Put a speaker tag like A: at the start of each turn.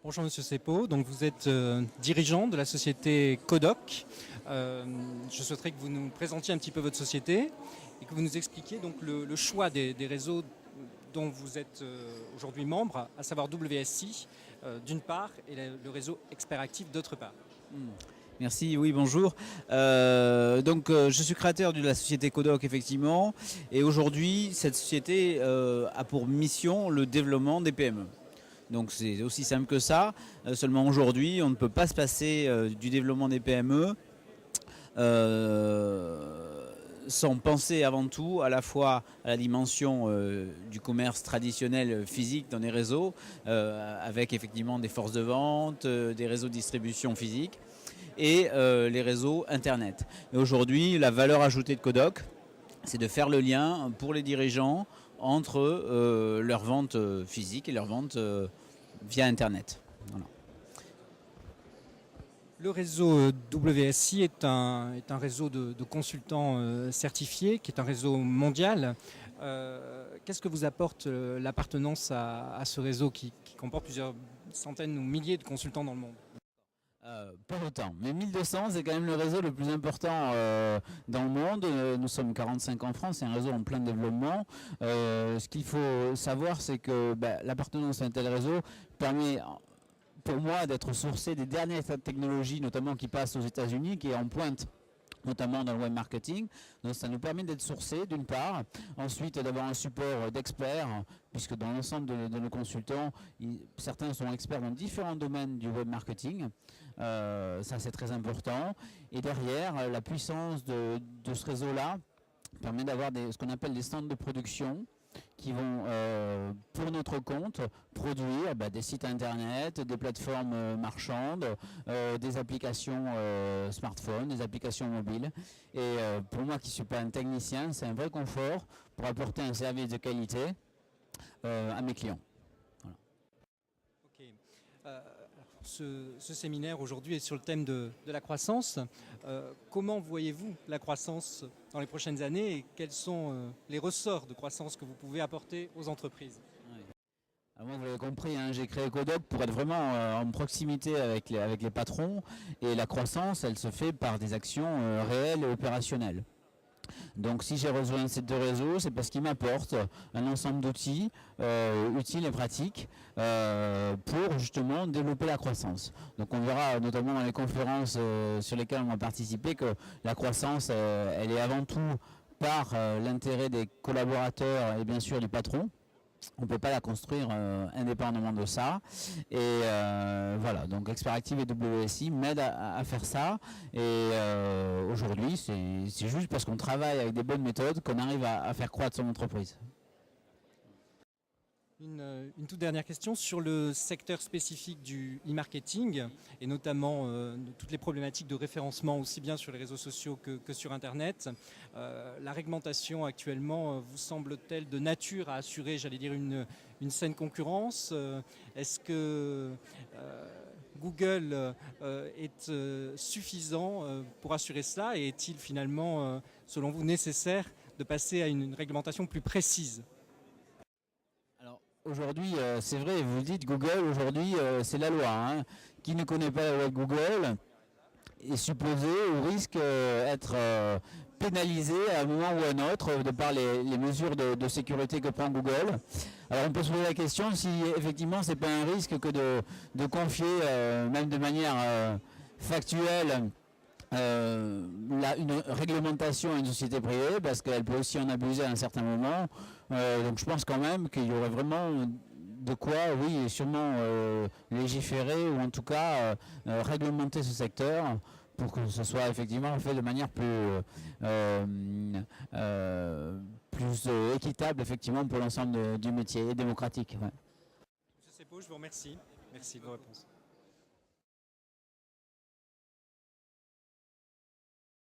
A: Bonjour Monsieur Sepo, donc vous êtes dirigeant de la société Codoc. Je souhaiterais que vous nous présentiez un petit peu votre société et que vous nous expliquiez donc le choix des réseaux dont vous êtes aujourd'hui membre, à savoir WSI d'une part et le réseau Expert Active d'autre part.
B: Merci, oui, bonjour. Je suis créateur de la société Codoc, effectivement, et aujourd'hui, cette société a pour mission le développement des PME. Donc c'est aussi simple que ça, seulement aujourd'hui, on ne peut pas se passer du développement des PME sans penser avant tout à la fois à la dimension du commerce traditionnel physique dans les réseaux, avec effectivement des forces de vente, des réseaux de distribution physique, et les réseaux Internet. Et aujourd'hui, la valeur ajoutée de Codoc, c'est de faire le lien pour les dirigeants entre leur vente physique et leur vente via Internet. Voilà.
A: Le réseau WSI est un réseau de consultants certifiés, qui est un réseau mondial. Qu'est-ce que vous apporte l'appartenance à ce réseau qui comporte plusieurs centaines ou milliers de consultants dans le monde ?
B: Pas autant, mais 1200 c'est quand même le réseau le plus important dans le monde. Nous sommes 45 en France, c'est un réseau en plein développement. Ce qu'il faut savoir, c'est que l'appartenance à un tel réseau permet pour moi d'être sourcé des dernières technologies, notamment qui passent aux États-Unis, qui est en pointe notamment dans le web marketing. Donc ça nous permet d'être sourcés d'une part, ensuite d'avoir un support d'experts, puisque dans l'ensemble de nos consultants, certains sont experts dans différents domaines du web marketing. Ça c'est très important. Et derrière, la puissance de ce réseau-là permet d'avoir ce qu'on appelle des stands de production qui vont, pour notre compte, produire des sites internet, des plateformes marchandes, des applications smartphones, des applications mobiles. Et pour moi qui ne suis pas un technicien, c'est un vrai confort pour apporter un service de qualité à mes clients. Voilà.
A: Ok. Ce séminaire aujourd'hui est sur le thème de la croissance. Comment voyez-vous la croissance dans les prochaines années et quels sont les ressorts de croissance que vous pouvez apporter aux entreprises ?
B: Alors moi, vous l'avez compris, j'ai créé Codoc pour être vraiment en proximité avec les patrons, et la croissance, elle se fait par des actions réelles et opérationnelles. Donc si j'ai rejoint ces deux réseaux, c'est parce qu'ils m'apportent un ensemble d'outils utiles et pratiques pour justement développer la croissance. Donc on verra notamment dans les conférences sur lesquelles on va participer que la croissance, elle est avant tout par l'intérêt des collaborateurs et bien sûr du patron. On ne peut pas la construire indépendamment de ça. Et voilà, donc Expert Active et WSI m'aident à faire ça. Et aujourd'hui, c'est juste parce qu'on travaille avec des bonnes méthodes qu'on arrive à faire croître son entreprise.
A: Une toute dernière question sur le secteur spécifique du e-marketing et notamment toutes les problématiques de référencement aussi bien sur les réseaux sociaux que sur Internet. La réglementation actuellement vous semble-t-elle de nature à assurer, j'allais dire, une saine concurrence ? Est-ce que Google est suffisant pour assurer cela et est-il finalement, selon vous, nécessaire de passer à une réglementation plus précise ?
B: Aujourd'hui, c'est vrai, vous le dites, Google, aujourd'hui, c'est la loi. Qui ne connaît pas la loi de Google est supposé ou risque d'être pénalisé à un moment ou à un autre de par les mesures de sécurité que prend Google. Alors on peut se poser la question si effectivement c'est pas un risque que de confier, même de manière factuelle, une réglementation à une société privée, parce qu'elle peut aussi en abuser à un certain moment. Donc je pense quand même qu'il y aurait vraiment de quoi, oui, sûrement légiférer ou en tout cas réglementer ce secteur pour que ce soit effectivement fait de manière plus équitable effectivement pour l'ensemble du métier et démocratique. Ouais.
A: Monsieur Sepo, je vous remercie. Merci de vos réponses.